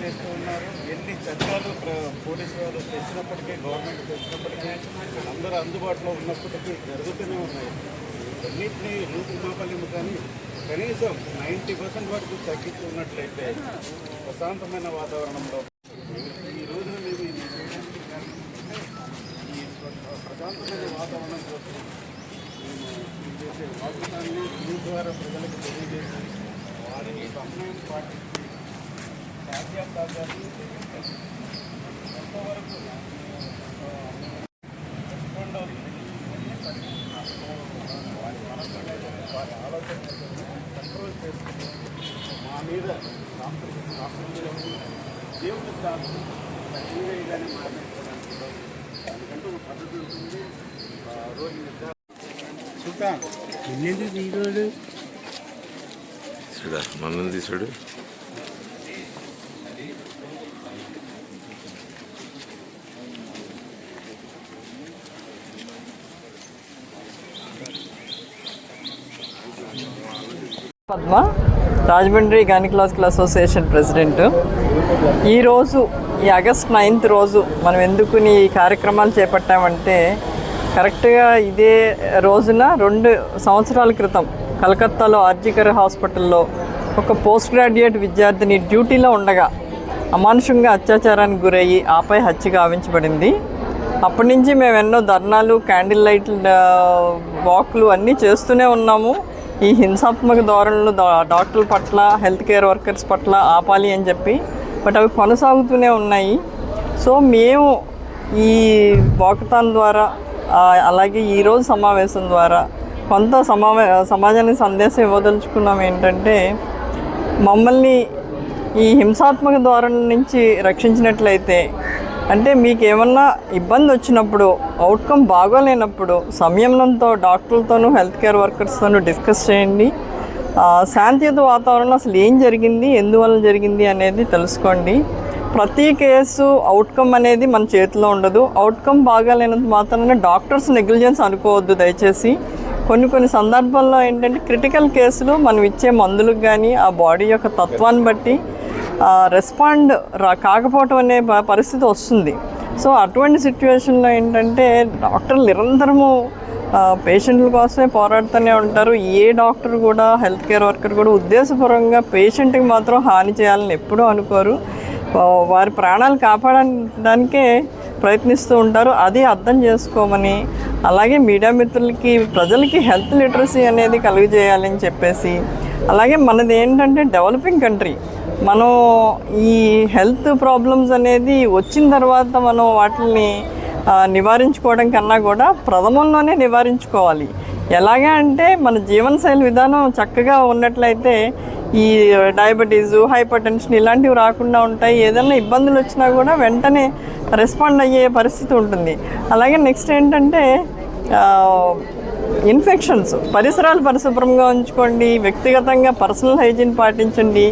చేస్తూ ఉన్నారు. ఎన్ని చట్టాలు పోలీసు వాళ్ళు తెచ్చినప్పటికీ, గవర్నమెంట్ తెచ్చినప్పటికీ, అందరూ అందుబాటులో ఉన్నప్పటికీ జరుగుతూనే ఉన్నాయి. అన్నింటినీ రూపు మాపలేము, కానీ కనీసం 90% వరకు తగ్గించి ఉన్నట్లయితే ప్రశాంతమైన వాతావరణంలో ఈ రోజున మేము ఈ ప్రశాంతమైన వాతావరణం కోసం మేము చేసే వాగ్దానాన్ని మీ ద్వారా ప్రజలకు తెలియజేసి వారి సమయం పాటించి సాధ్యాలు ఎంతవరకు రెస్పాండ్ అవుతుంది. వారి ఆలోచన కంట్రోల్ చేసుకుని మా మీద దేవుడి ప్రాంతం సజీవంగానే మాట్లాడుకోవడానికి దానికంటూ పద్ధతి ఉంటుంది. రోజు సుల్తాన్ ఎన్ని ఈరోజు చూడ మనంది చూడు. Padma, Rajahmundry gynaecological association president. ఈరోజు ఈ ఆగస్ట్ 9th రోజు మనం ఎందుకు ఈ కార్యక్రమాలు చేపట్టామంటే, కరెక్ట్గా ఇదే రోజున 2 సంవత్సరాల క్రితం కలకత్తాలో ఆర్జికర్ హాస్పిటల్లో ఒక పోస్ట్ గ్రాడ్యుయేట్ విద్యార్థిని డ్యూటీలో ఉండగా అమానుషంగా అత్యాచారానికి గురయ్యి ఆపై హత్య గావించబడింది. అప్పటి నుంచి మేము ఎన్నో ధర్నాలు, క్యాండిల్ లైట్ వాక్లు అన్నీ చేస్తూనే ఉన్నాము. ఈ హింసాత్మక ధోరణులు డాక్టర్ల పట్ల, హెల్త్ కేర్ వర్కర్స్ పట్ల ఆపాలి అని చెప్పి, బట్ అవి కొనసాగుతూనే ఉన్నాయి. సో మేము ఈ వాకథాన్ ద్వారా, అలాగే ఈరోజు సమావేశం ద్వారా కొంత సమాజానికి సందేశం ఇవ్వదలుచుకున్నాం. ఏంటంటే, మమ్మల్ని ఈ హింసాత్మక ధోరణి నుంచి రక్షించినట్లయితే, అంటే మీకు ఏమన్నా ఇబ్బంది వచ్చినప్పుడు, అవుట్కమ్ బాగోలేనప్పుడు సంయమనంతో డాక్టర్లతోనూ, హెల్త్ కేర్ వర్కర్స్తోనూ డిస్కస్ చేయండి. శాంతియుత వాతావరణం అసలు ఏం జరిగింది, ఎందువల్ల జరిగింది అనేది తెలుసుకోండి. ప్రతి కేసు అవుట్కమ్ అనేది మన చేతిలో ఉండదు. అవుట్కమ్ బాగాలేనంత మాత్రాన డాక్టర్స్ నెగ్లిజెన్స్ అనుకోవద్దు దయచేసి. కొన్ని సందర్భాల్లో ఏంటంటే, క్రిటికల్ కేసులు మనం ఇచ్చే మందులకు కానీ, ఆ బాడీ యొక్క తత్వాన్ని బట్టి రెస్పాండ్ కాకపోవటం అనే పరిస్థితి వస్తుంది. సో అటువంటి సిచ్యువేషన్లో ఏంటంటే, డాక్టర్లు నిరంతరము పేషెంట్ల కోసమే పోరాడుతూనే ఉంటారు. ఏ డాక్టర్ కూడా, హెల్త్ కేర్ వర్కర్ కూడా ఉద్దేశపూర్వకంగా పేషెంట్కి మాత్రం హాని చేయాలని ఎప్పుడూ అనుకోరు. వారి ప్రాణాలు కాపాడడానికే ప్రయత్నిస్తూ ఉంటారు. అది అర్థం చేసుకోమని, అలాగే మీడియా మిత్రులకి, ప్రజలకి హెల్త్ లిటరసీ అనేది కలుగజేయాలని చెప్పేసి, అలాగే మనది ఏంటంటే డెవలపింగ్ కంట్రీ. మనం ఈ హెల్త్ ప్రాబ్లమ్స్ అనేది వచ్చిన తర్వాత మనం వాటిని నివారించుకోవడం కన్నా కూడా ప్రథమంలోనే నివారించుకోవాలి. ఎలాగా అంటే, మన జీవనశైలి విధానం చక్కగా ఉన్నట్లయితే ఈ డయాబెటీసు, హైపర్ టెన్షన్ ఇలాంటివి రాకుండా ఉంటాయి. ఏదైనా ఇబ్బందులు వచ్చినా కూడా వెంటనే రెస్పాండ్ అయ్యే పరిస్థితి ఉంటుంది. అలాగే నెక్స్ట్ ఏంటంటే, ఇన్ఫెక్షన్స్, పరిసరాలు పరిశుభ్రంగా ఉంచుకోండి, వ్యక్తిగతంగా పర్సనల్ హైజీన్ పాటించండి,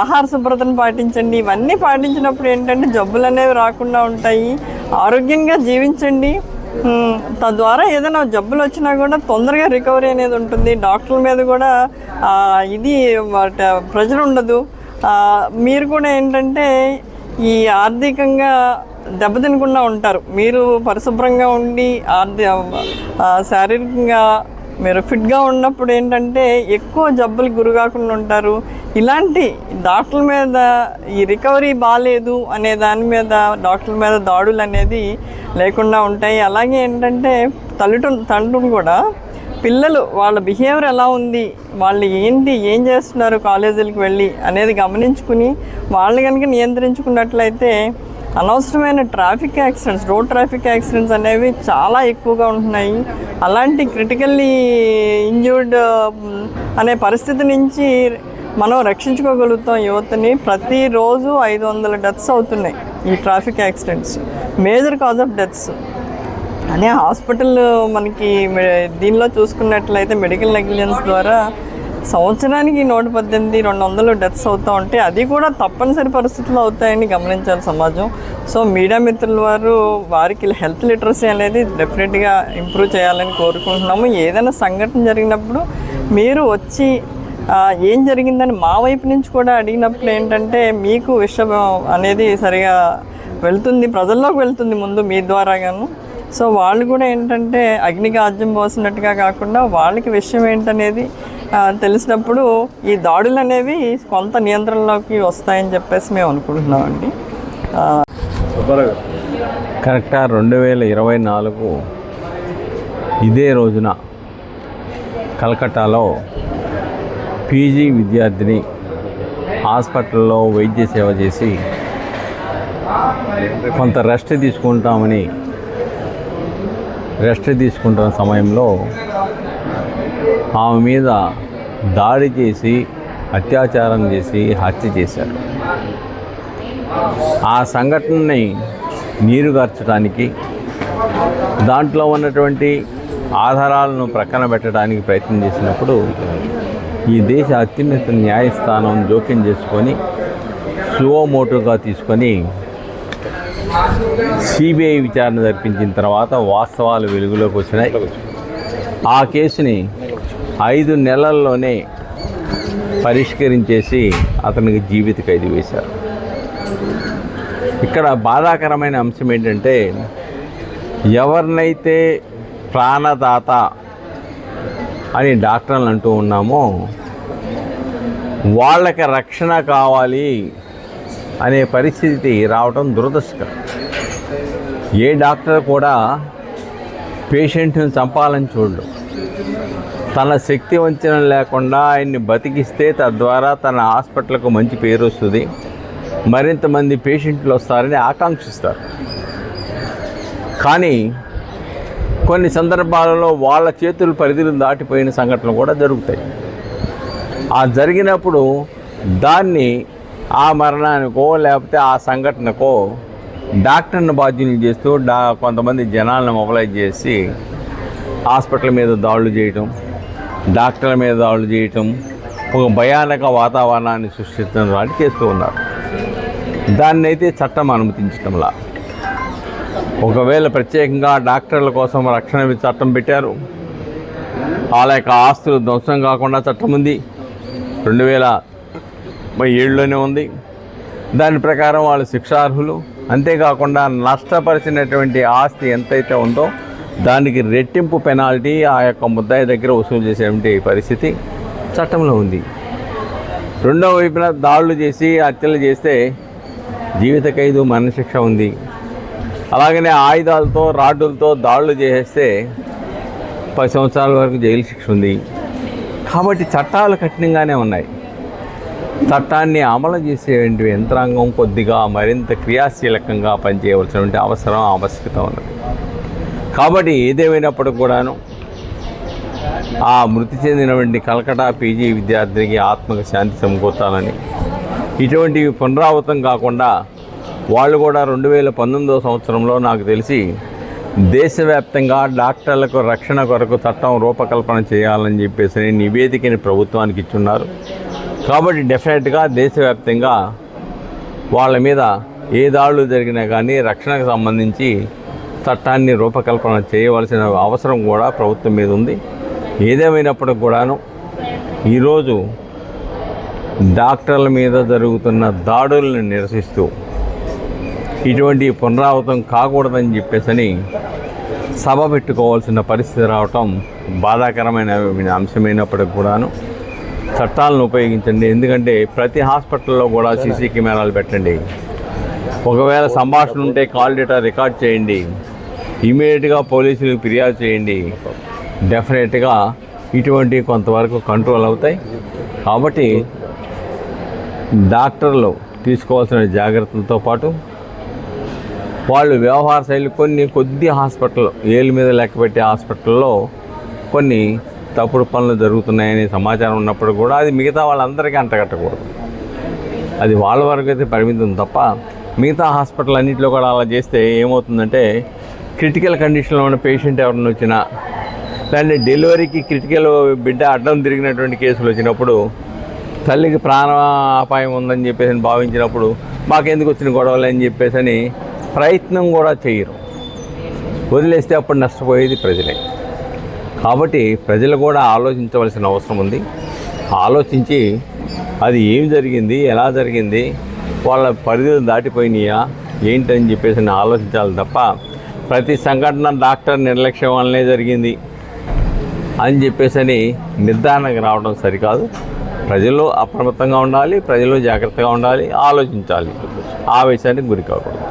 ఆహార శుభ్రతను పాటించండి. ఇవన్నీ పాటించినప్పుడు ఏంటంటే జబ్బులు అనేవి రాకుండా ఉంటాయి. ఆరోగ్యంగా జీవించండి. తద్వారా ఏదైనా జబ్బులు వచ్చినా కూడా తొందరగా రికవరీ అనేది ఉంటుంది. డాక్టర్ల మీద కూడా ఇది ప్రెజర్ ఉండదు. మీరు కూడా ఏంటంటే ఈ ఆర్థికంగా దెబ్బతినకుండా ఉంటారు. మీరు పరిశుభ్రంగా ఉండి శారీరకంగా మీరు ఫిట్గా ఉన్నప్పుడు ఏంటంటే ఎక్కువ జబ్బులు గురికాకుండా ఉంటారు. ఇలాంటి డాక్టర్ల మీద ఈ రికవరీ బాగాలేదు అనే దాని మీద డాక్టర్ల మీద దాడులు అనేది లేకుండా ఉంటాయి. అలాగే ఏంటంటే తండ్రులు కూడా పిల్లలు వాళ్ళ బిహేవియర్ ఎలా ఉంది, వాళ్ళు ఏం చేస్తున్నారు కాలేజీలకు వెళ్ళి అనేది గమనించుకుని వాళ్ళు కనుక నియంత్రించుకున్నట్లయితే అనవసరమైన traffic accidents, road traffic accidents అనేవి చాలా ఎక్కువగా ఉంటున్నాయి. అలాంటి క్రిటికల్లీ ఇంజ్యూర్డ్ అనే పరిస్థితి నుంచి మనం రక్షించుకోగలుగుతాం యువతని. ప్రతిరోజు 500 డెత్స్ అవుతున్నాయి ఈ traffic accidents, major cause of deaths. అనే హాస్పిటల్ మనకి దీనిలో చూసుకున్నట్లయితే మెడికల్ నెగ్లిజెన్స్ ద్వారా సంవత్సరానికి 118-200 డెత్స్ అవుతూ ఉంటే అది కూడా తప్పనిసరి పరిస్థితుల్లో అవుతాయని గమనించాలి సమాజం. సో మీడియా మిత్రుల వారికి హెల్త్ లిటరసీ అనేది డెఫినెట్గా ఇంప్రూవ్ చేయాలని కోరుకుంటున్నాము. ఏదైనా సంఘటన జరిగినప్పుడు మీరు వచ్చి ఏం జరిగిందని మా వైపు నుంచి కూడా అడిగినప్పుడు ఏంటంటే మీకు విషయం అనేది సరిగా వెళ్తుంది, ప్రజల్లోకి వెళ్తుంది ముందు మీ ద్వారాగాను. సో వాళ్ళు కూడా ఏంటంటే అగ్నికి ఆజ్యం పోసినట్టుగా కాకుండా వాళ్ళకి విషయం ఏంటనేది తెలిసినప్పుడు ఈ దాడులు అనేవి కొంత నియంత్రణలోకి వస్తాయని చెప్పేసి మేము అనుకుంటున్నామండి. కరెక్ట్గా 2024 ఇదే రోజున కలకట్టాలో పీజీ విద్యార్థిని హాస్పిటల్లో వైద్య సేవ చేసి కొంత రెస్ట్ తీసుకుంటున్న సమయంలో ఆమె మీద దాడి చేసి అత్యాచారం చేసి హత్య చేశారు. ఆ సంఘటనని నీరుగార్చడానికి, దాంట్లో ఉన్నటువంటి ఆధారాలను ప్రక్కన పెట్టడానికి ప్రయత్నం చేసినప్పుడు ఈ దేశ అత్యున్నత న్యాయస్థానం జోక్యం చేసుకొని సువోమోటోగా తీసుకొని సిబిఐ విచారణ జరిపించిన తర్వాత వాస్తవాలు వెలుగులోకి వచ్చినాయి. ఆ కేసుని 5 నెలల్లోనే పరిష్కరించేసి అతనికి జీవిత ఖైదు వేశారు. ఇక్కడ బాధాకరమైన అంశం ఏంటంటే, ఎవరినైతే ప్రాణదాత అని డాక్టర్లు అంటూ ఉన్నామో వాళ్ళకి రక్షణ కావాలి అనే పరిస్థితి రావటం దురదృష్టకరం. ఏ డాక్టర్ కూడా పేషెంట్ని చంపాలని చూడడు. తన శక్తి వంచన లేకుండా ఆయన్ని బతికిస్తే తద్వారా తన హాస్పిటల్కు మంచి పేరు వస్తుంది, మరింతమంది పేషెంట్లు వస్తారని ఆకాంక్షిస్తారు. కానీ కొన్ని సందర్భాలలో వాళ్ళ చేతుల పరిధులు దాటిపోయిన సంఘటనలు కూడా జరుగుతాయి. ఆ జరిగినప్పుడు దాన్ని ఆ మరణానికో లేకపోతే ఆ సంఘటనకో డాక్టర్ని బాధ్యులు చేస్తూ కొంతమంది జనాలను మొబలైజ్ చేసి హాస్పిటల్ మీద దాడులు చేయటం, డాక్టర్ల మీద దాడులు చేయటం, ఒక భయానక వాతావరణాన్ని సృష్టించడం లాంటి చేస్తూ ఉన్నారు. దాన్ని అయితే చట్టం అనుమతించటంలా. ఒకవేళ ప్రత్యేకంగా డాక్టర్ల కోసం రక్షణ చట్టం పెట్టారు, వాళ్ళ యొక్క ఆస్తులు ధ్వంసం కాకుండా చట్టం ఉంది, 2007లోనే ఉంది. దాని ప్రకారం వాళ్ళు శిక్షార్హులు. అంతేకాకుండా నష్టపరిచినటువంటి ఆస్తి ఎంతైతే ఉందో దానికి రెట్టింపు పెనాల్టీ ఆ యొక్క ముద్దాయి దగ్గర వసూలు చేసేటువంటి పరిస్థితి చట్టంలో ఉంది. రెండో వైపున దాడులు చేసి హత్యలు చేస్తే జీవిత ఖైదు, మరణశిక్ష ఉంది. అలాగనే ఆయుధాలతో రాడ్డులతో దాడులు చేసేస్తే 10 సంవత్సరాల వరకు జైలు శిక్ష ఉంది. కాబట్టి చట్టాలు కఠినంగానే ఉన్నాయి. చట్టాన్ని అమలు చేసేటువంటి యంత్రాంగం కొద్దిగా మరింత క్రియాశీలకంగా పనిచేయవలసినటువంటి ఆవశ్యకత ఉన్నది. కాబట్టి ఏదేమైనప్పటికి కూడాను ఆ మృతి చెందినటువంటి కలకటా పీజీ విద్యార్థినికి ఆత్మకు శాంతి సమకూర్చాలని, ఇటువంటివి పునరావృతం కాకుండా వాళ్ళు కూడా 2019 సంవత్సరంలో నాకు తెలిసి దేశవ్యాప్తంగా డాక్టర్లకు రక్షణ కొరకు చట్టం రూపకల్పన చేయాలని చెప్పేసి నివేదికని ప్రభుత్వానికి ఇచ్చున్నారు. కాబట్టి డెఫినెట్గా దేశవ్యాప్తంగా వాళ్ళ మీద ఏ దాడులు జరిగినా కానీ రక్షణకు సంబంధించి చట్టాన్ని రూపకల్పన చేయవలసిన అవసరం కూడా ప్రభుత్వం మీద ఉంది. ఏదేమైనప్పటికి కూడాను ఈరోజు డాక్టర్ల మీద జరుగుతున్న దాడులను నిరసిస్తూ ఇటువంటి పునరావృతం కాకూడదని చెప్పేసి సభ పెట్టుకోవాల్సిన పరిస్థితి రావటం బాధాకరమైన అంశమైనప్పటికి కూడాను చట్టాలను ఉపయోగించండి. ఎందుకంటే ప్రతి హాస్పిటల్లో కూడా సీసీ కెమెరాలు పెట్టండి. ఒకవేళ సంభాషణ ఉంటే కాల్ డేటా రికార్డ్ చేయండి. ఇమీడియట్గా పోలీసులకు ఫిర్యాదు చేయండి. డెఫినెట్గా ఇటువంటి కొంతవరకు కంట్రోల్ అవుతాయి. కాబట్టి డాక్టర్లు తీసుకోవాల్సిన జాగ్రత్తలతో పాటు వాళ్ళు వ్యవహార శైలి కొద్ది హాస్పిటల్ ఏళ్ళ మీద లెక్కపెట్టే హాస్పిటల్లో కొన్ని తప్పుడు పనులు జరుగుతున్నాయనే సమాచారం ఉన్నప్పుడు కూడా అది మిగతా వాళ్ళందరికీ అంటగట్టకూడదు. అది వాళ్ళ వరకు అయితే పరిమితం తప్ప మిగతా హాస్పిటల్ అన్నింటిలో కూడా అలా చేస్తే ఏమవుతుందంటే క్రిటికల్ కండిషన్లో ఉన్న పేషెంట్ ఎవరైనా వచ్చినా, లేదంటే డెలివరీకి క్రిటికల్ బిడ్డ అడ్డం తిరిగినటువంటి కేసులు వచ్చినప్పుడు తల్లికి ప్రాణాపాయం ఉందని చెప్పేసి భావించినప్పుడు మాకెందుకు వచ్చిన గొడవలు అని చెప్పేసి ప్రయత్నం కూడా చేయరు. వదిలేస్తే అప్పుడు నష్టపోయేది ప్రజలే. కాబట్టి ప్రజలు కూడా ఆలోచించవలసిన అవసరం ఉంది. ఆలోచించి అది ఏం జరిగింది, ఎలా జరిగింది, వాళ్ళ పరిధులు దాటిపోయినాయా ఏంటని చెప్పేసి ఆలోచించాలి తప్ప ప్రతి సంఘటన డాక్టర్ నిర్లక్ష్యం వల్లనే జరిగింది అని చెప్పేసి నిర్ధారణకు రావడం సరికాదు. ప్రజలు అప్రమత్తంగా ఉండాలి, ప్రజలు జాగ్రత్తగా ఉండాలి, ఆలోచించాలి, ఆవేశానికి గురి కాకూడదు.